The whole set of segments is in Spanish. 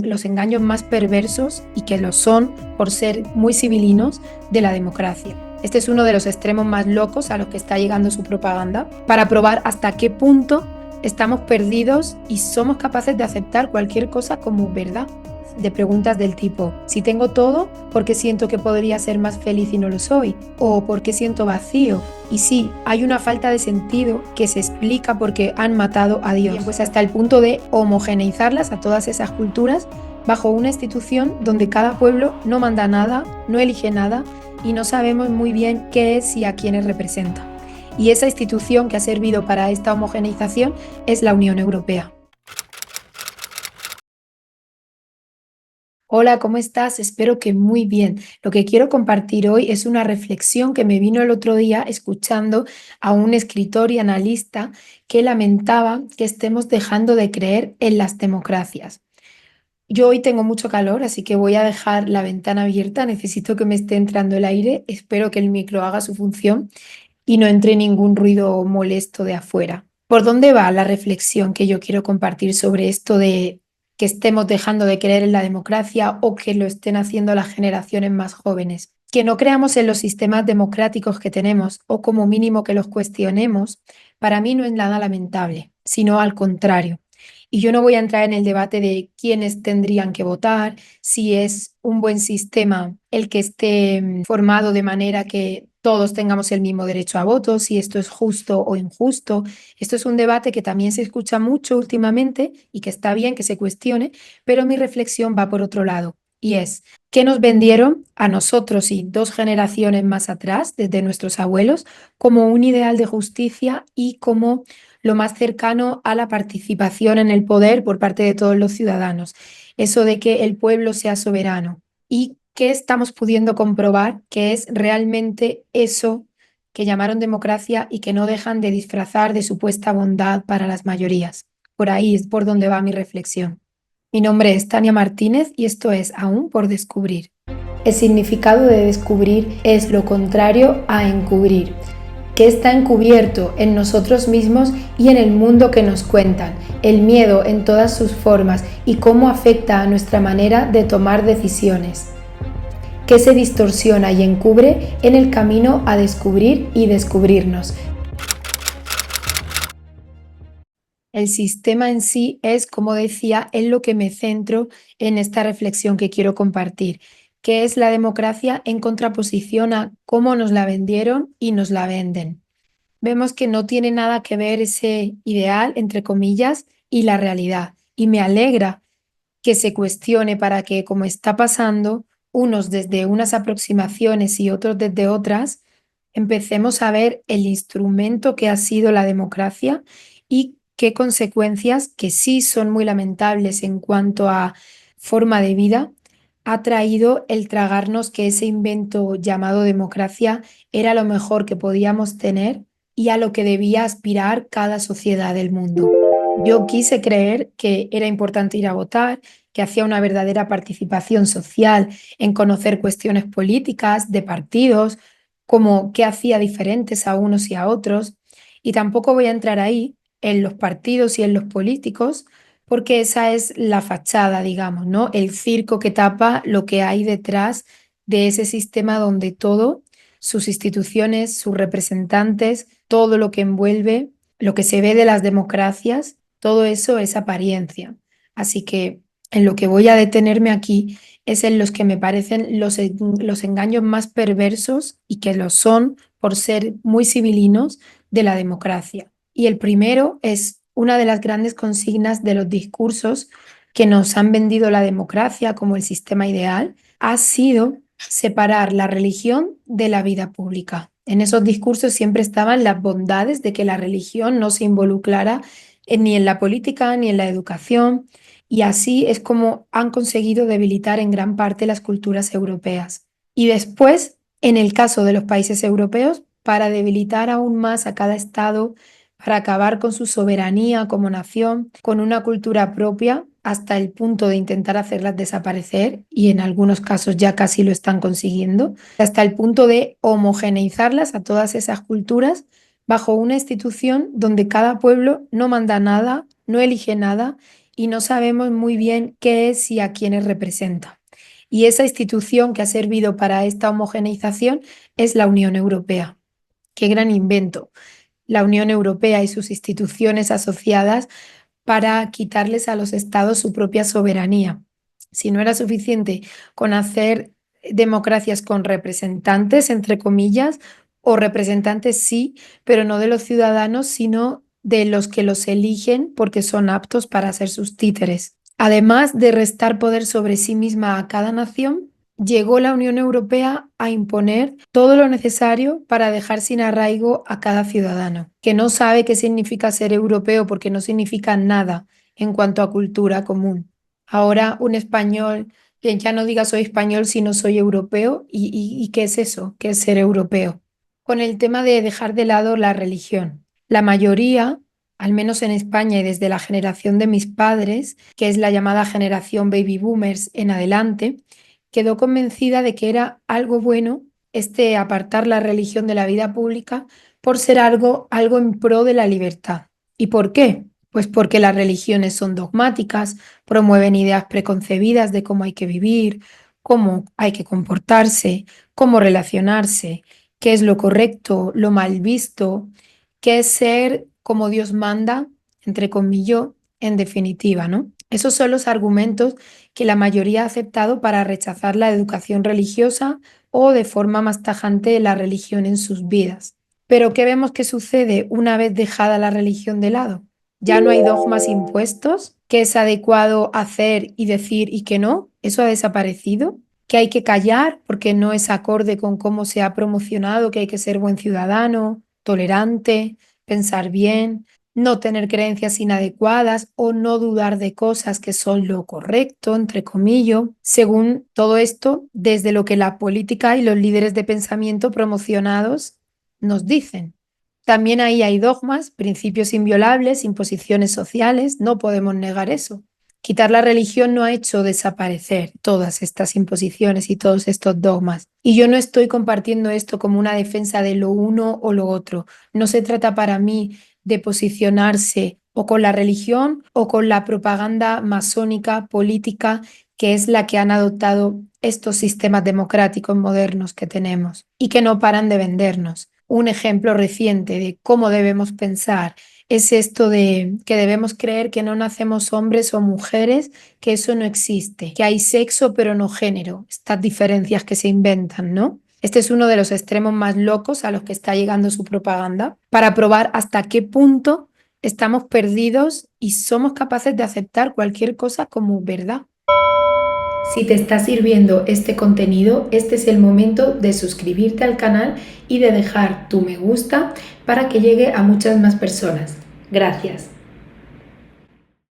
los engaños más perversos y que lo son por ser muy civilinos de la democracia. Este es uno de los extremos más locos a los que está llegando su propaganda para probar hasta qué punto estamos perdidos y somos capaces de aceptar cualquier cosa como verdad. De preguntas del tipo, si tengo todo, ¿por qué siento que podría ser más feliz y no lo soy? ¿O por qué siento vacío? Y sí, hay una falta de sentido que se explica porque han matado a Dios. Bien, pues hasta el punto de homogeneizarlas a todas esas culturas bajo una institución donde cada pueblo no manda nada, no elige nada y no sabemos muy bien qué es y a quiénes representa. Y esa institución que ha servido para esta homogeneización es la Unión Europea. Hola, ¿cómo estás? Espero que muy bien. Lo que quiero compartir hoy es una reflexión que me vino el otro día escuchando a un escritor y analista que lamentaba que estemos dejando de creer en las democracias. Yo hoy tengo mucho calor, así que voy a dejar la ventana abierta. Necesito que me esté entrando el aire. Espero que el micro haga su función y no entre ningún ruido molesto de afuera. ¿Por dónde va la reflexión que yo quiero compartir sobre esto de que estemos dejando de creer en la democracia o que lo estén haciendo las generaciones más jóvenes? Que no creamos en los sistemas democráticos que tenemos o como mínimo que los cuestionemos, para mí no es nada lamentable, sino al contrario. Y yo no voy a entrar en el debate de quiénes tendrían que votar, si es un buen sistema el que esté formado de manera que todos tengamos el mismo derecho a voto, si esto es justo o injusto. Esto es un debate que también se escucha mucho últimamente y que está bien que se cuestione, pero mi reflexión va por otro lado y es, ¿qué nos vendieron a nosotros y dos generaciones más atrás, desde nuestros abuelos, como un ideal de justicia y como lo más cercano a la participación en el poder por parte de todos los ciudadanos? Eso de que el pueblo sea soberano. ¿Y qué estamos pudiendo comprobar que es realmente eso que llamaron democracia y que no dejan de disfrazar de supuesta bondad para las mayorías? Por ahí es por donde va mi reflexión. Mi nombre es Tania Martínez y esto es Aún por descubrir. El significado de descubrir es lo contrario a encubrir, que está encubierto en nosotros mismos y en el mundo que nos cuentan, el miedo en todas sus formas y cómo afecta a nuestra manera de tomar decisiones, que se distorsiona y encubre en el camino a descubrir y descubrirnos. El sistema en sí es, como decía, en lo que me centro en esta reflexión que quiero compartir, que es la democracia en contraposición a cómo nos la vendieron y nos la venden. Vemos que no tiene nada que ver ese ideal, entre comillas, y la realidad. Y me alegra que se cuestione para que, como está pasando, unos desde unas aproximaciones y otros desde otras, empecemos a ver el instrumento que ha sido la democracia y qué consecuencias, que sí son muy lamentables en cuanto a forma de vida, ha traído el tragarnos que ese invento llamado democracia era lo mejor que podíamos tener y a lo que debía aspirar cada sociedad del mundo. Yo quise creer que era importante ir a votar, que hacía una verdadera participación social en conocer cuestiones políticas, de partidos, como qué hacía diferentes a unos y a otros. Y tampoco voy a entrar ahí en los partidos y en los políticos, porque esa es la fachada, digamos, ¿no? El circo que tapa lo que hay detrás de ese sistema donde todo, sus instituciones, sus representantes, todo lo que envuelve, lo que se ve de las democracias, todo eso es apariencia. Así que en lo que voy a detenerme aquí es en los que me parecen los engaños más perversos y que lo son por ser muy civilinos de la democracia. Y el primero es una de las grandes consignas de los discursos que nos han vendido la democracia como el sistema ideal, ha sido separar la religión de la vida pública. En esos discursos siempre estaban las bondades de que la religión no se involucrara ni en la política ni en la educación, y así es como han conseguido debilitar en gran parte las culturas europeas. Y después, en el caso de los países europeos, para debilitar aún más a cada estado, para acabar con su soberanía como nación, con una cultura propia, hasta el punto de intentar hacerlas desaparecer, y en algunos casos ya casi lo están consiguiendo, hasta el punto de homogeneizarlas a todas esas culturas bajo una institución donde cada pueblo no manda nada, no elige nada y no sabemos muy bien qué es y a quiénes representa. Y esa institución que ha servido para esta homogeneización es la Unión Europea. Qué gran invento. La Unión Europea y sus instituciones asociadas para quitarles a los estados su propia soberanía. Si no era suficiente con hacer democracias con representantes, entre comillas, o representantes sí, pero no de los ciudadanos, sino de los que los eligen porque son aptos para ser sus títeres. Además de restar poder sobre sí misma a cada nación, llegó la Unión Europea a imponer todo lo necesario para dejar sin arraigo a cada ciudadano, que no sabe qué significa ser europeo porque no significa nada en cuanto a cultura común. Ahora un español que ya no diga soy español sino soy europeo, ¿y qué es eso? ¿Qué es ser europeo? Con el tema de dejar de lado la religión. La mayoría, al menos en España y desde la generación de mis padres, que es la llamada generación baby boomers en adelante, quedó convencida de que era algo bueno apartar la religión de la vida pública por ser algo en pro de la libertad. ¿Y por qué? Pues porque las religiones son dogmáticas, promueven ideas preconcebidas de cómo hay que vivir, cómo hay que comportarse, cómo relacionarse, qué es lo correcto, lo mal visto, qué es ser como Dios manda, entre comillas, en definitiva, ¿no? Esos son los argumentos que la mayoría ha aceptado para rechazar la educación religiosa o de forma más tajante la religión en sus vidas. Pero ¿qué vemos que sucede una vez dejada la religión de lado? Ya no hay dogmas impuestos, qué es adecuado hacer y decir y qué no, eso ha desaparecido, que hay que callar porque no es acorde con cómo se ha promocionado, que hay que ser buen ciudadano, tolerante, pensar bien, no tener creencias inadecuadas o no dudar de cosas que son lo correcto, entre comillas, según todo esto, desde lo que la política y los líderes de pensamiento promocionados nos dicen. También ahí hay dogmas, principios inviolables, imposiciones sociales, no podemos negar eso. Quitar la religión no ha hecho desaparecer todas estas imposiciones y todos estos dogmas. Y yo no estoy compartiendo esto como una defensa de lo uno o lo otro. No se trata para mí de posicionarse o con la religión o con la propaganda masónica política que es la que han adoptado estos sistemas democráticos modernos que tenemos y que no paran de vendernos. Un ejemplo reciente de cómo debemos pensar es esto de que debemos creer que no nacemos hombres o mujeres, que eso no existe, que hay sexo pero no género, estas diferencias que se inventan, ¿no? Este es uno de los extremos más locos a los que está llegando su propaganda para probar hasta qué punto estamos perdidos y somos capaces de aceptar cualquier cosa como verdad. Si te está sirviendo este contenido, este es el momento de suscribirte al canal y de dejar tu me gusta para que llegue a muchas más personas. Gracias.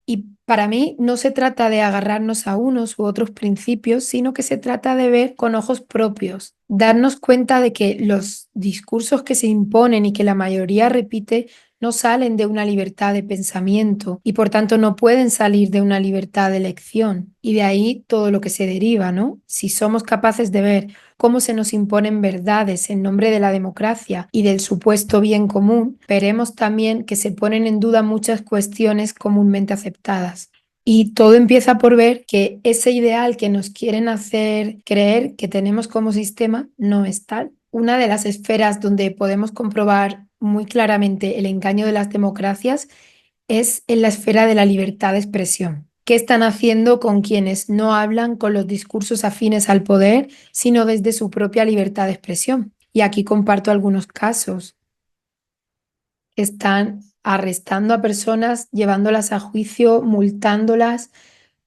Y para mí no se trata de agarrarnos a unos u otros principios, sino que se trata de ver con ojos propios, darnos cuenta de que los discursos que se imponen y que la mayoría repite no salen de una libertad de pensamiento y por tanto no pueden salir de una libertad de elección. Y de ahí todo lo que se deriva, ¿no? Si somos capaces de ver cómo se nos imponen verdades en nombre de la democracia y del supuesto bien común, veremos también que se ponen en duda muchas cuestiones comúnmente aceptadas. Y todo empieza por ver que ese ideal que nos quieren hacer creer que tenemos como sistema no es tal. Una de las esferas donde podemos comprobar muy claramente el engaño de las democracias es en la esfera de la libertad de expresión. ¿Qué están haciendo con quienes no hablan con los discursos afines al poder, sino desde su propia libertad de expresión? Y aquí comparto algunos casos. Están arrestando a personas, llevándolas a juicio, multándolas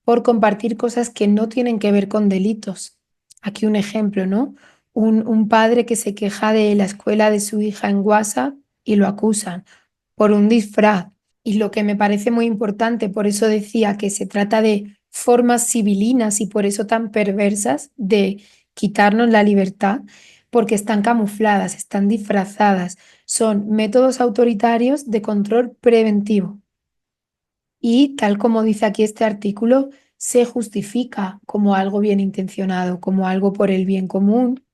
por compartir cosas que no tienen que ver con delitos. Aquí un ejemplo, ¿no? Un padre que se queja de la escuela de su hija en WhatsApp y lo acusan por un disfraz. Y lo que me parece muy importante, por eso decía que se trata de formas civilinas y por eso tan perversas de quitarnos la libertad, porque están camufladas, están disfrazadas, son métodos autoritarios de control preventivo. Y tal como dice aquí este artículo, se justifica como algo bien intencionado, como algo por el bien común,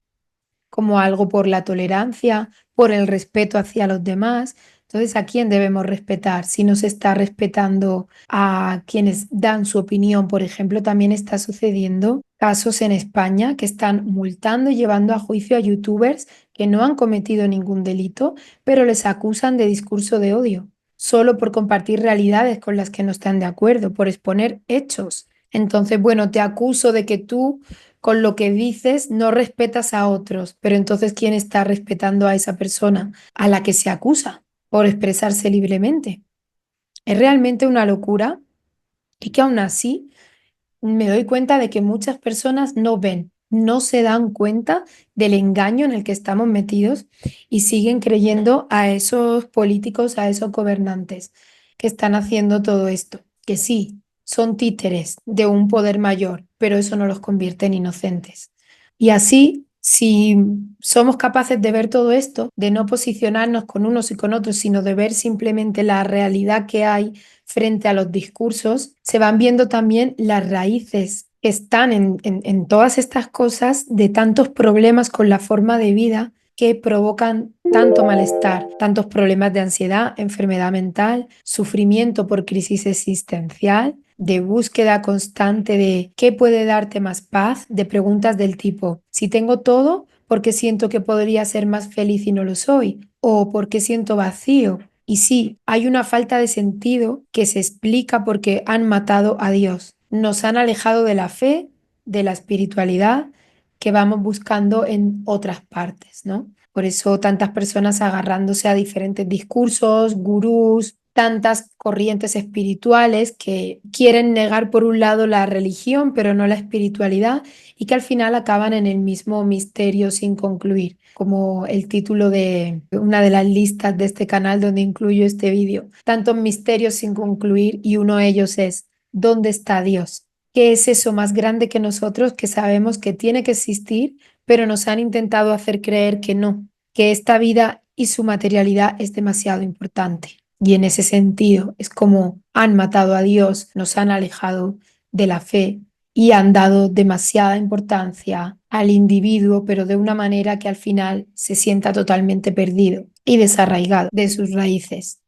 como algo por la tolerancia, por el respeto hacia los demás. Entonces, ¿a quién debemos respetar? Si no se está respetando a quienes dan su opinión, por ejemplo, también está sucediendo casos en España que están multando y llevando a juicio a youtubers que no han cometido ningún delito, pero les acusan de discurso de odio, solo por compartir realidades con las que no están de acuerdo, por exponer hechos. Entonces, bueno, te acuso de que tú con lo que dices no respetas a otros, pero entonces, ¿quién está respetando a esa persona a la que se acusa por expresarse libremente? Es realmente una locura y que aún así me doy cuenta de que muchas personas no ven, no se dan cuenta del engaño en el que estamos metidos y siguen creyendo a esos políticos, a esos gobernantes que están haciendo todo esto, que sí, son títeres de un poder mayor, pero eso no los convierte en inocentes. Y así, si somos capaces de ver todo esto, de no posicionarnos con unos y con otros, sino de ver simplemente la realidad que hay frente a los discursos, se van viendo también las raíces que están en todas estas cosas de tantos problemas con la forma de vida que provocan tanto malestar, tantos problemas de ansiedad, enfermedad mental, sufrimiento por crisis existencial, de búsqueda constante de qué puede darte más paz, de preguntas del tipo, si tengo todo, ¿por qué siento que podría ser más feliz y no lo soy? ¿O por qué siento vacío? Y sí, hay una falta de sentido que se explica porque han matado a Dios. Nos han alejado de la fe, de la espiritualidad que vamos buscando en otras partes, ¿no? Por eso tantas personas agarrándose a diferentes discursos, gurús, tantas corrientes espirituales que quieren negar por un lado la religión, pero no la espiritualidad, y que al final acaban en el mismo misterio sin concluir, como el título de una de las listas de este canal donde incluyo este vídeo. Tantos misterios sin concluir y uno de ellos es, ¿dónde está Dios? ¿Qué es eso más grande que nosotros que sabemos que tiene que existir, pero nos han intentado hacer creer que no, que esta vida y su materialidad es demasiado importante? Y en ese sentido es como han matado a Dios, nos han alejado de la fe y han dado demasiada importancia al individuo, pero de una manera que al final se sienta totalmente perdido y desarraigado de sus raíces.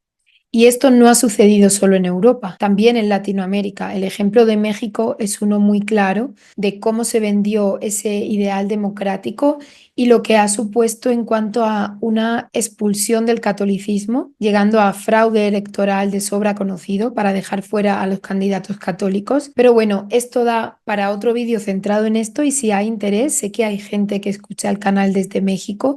Y esto no ha sucedido solo en Europa, también en Latinoamérica. El ejemplo de México es uno muy claro de cómo se vendió ese ideal democrático y lo que ha supuesto en cuanto a una expulsión del catolicismo, llegando a fraude electoral de sobra conocido para dejar fuera a los candidatos católicos. Pero bueno, esto da para otro vídeo centrado en esto y si hay interés, sé que hay gente que escucha el canal desde México.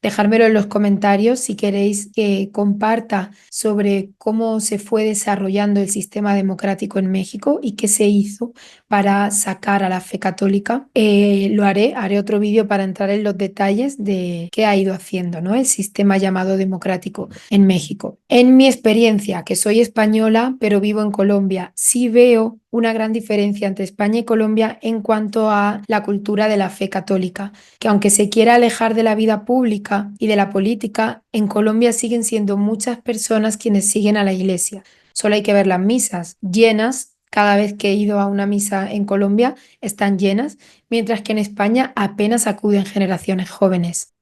Dejármelo en los comentarios si queréis que comparta sobre cómo se fue desarrollando el sistema democrático en México y qué se hizo para sacar a la fe católica. Lo haré otro vídeo para entrar en los detalles de qué ha ido haciendo, ¿no? El sistema llamado democrático en México. En mi experiencia, que soy española, pero vivo en Colombia, sí veo una gran diferencia entre España y Colombia en cuanto a la cultura de la fe católica, que aunque se quiera alejar de la vida pública y de la política, en Colombia siguen siendo muchas personas quienes siguen a la iglesia. Solo hay que ver las misas llenas. Cada vez que he ido a una misa en Colombia están llenas, mientras que en España apenas acuden generaciones jóvenes.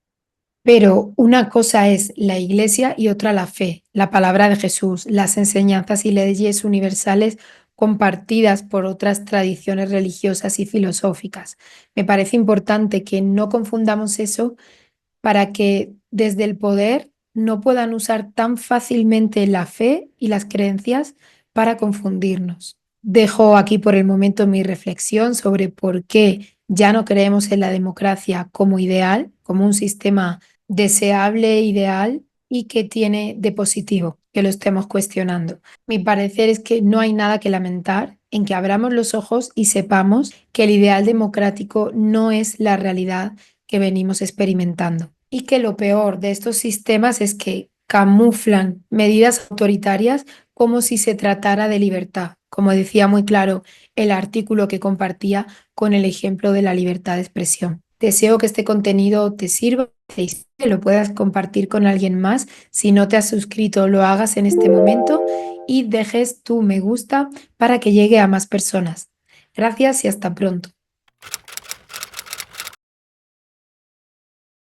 Pero una cosa es la iglesia y otra la fe, la palabra de Jesús, las enseñanzas y leyes universales compartidas por otras tradiciones religiosas y filosóficas. Me parece importante que no confundamos eso para que desde el poder no puedan usar tan fácilmente la fe y las creencias para confundirnos. Dejo aquí por el momento mi reflexión sobre por qué ya no creemos en la democracia como ideal, como un sistema deseable, ideal y que tiene de positivo, que lo estemos cuestionando. Mi parecer es que no hay nada que lamentar en que abramos los ojos y sepamos que el ideal democrático no es la realidad que venimos experimentando. Y que lo peor de estos sistemas es que camuflan medidas autoritarias como si se tratara de libertad, como decía muy claro el artículo que compartía con el ejemplo de la libertad de expresión. Deseo que este contenido te sirva, que lo puedas compartir con alguien más. Si no te has suscrito, lo hagas en este momento y dejes tu me gusta para que llegue a más personas. Gracias y hasta pronto.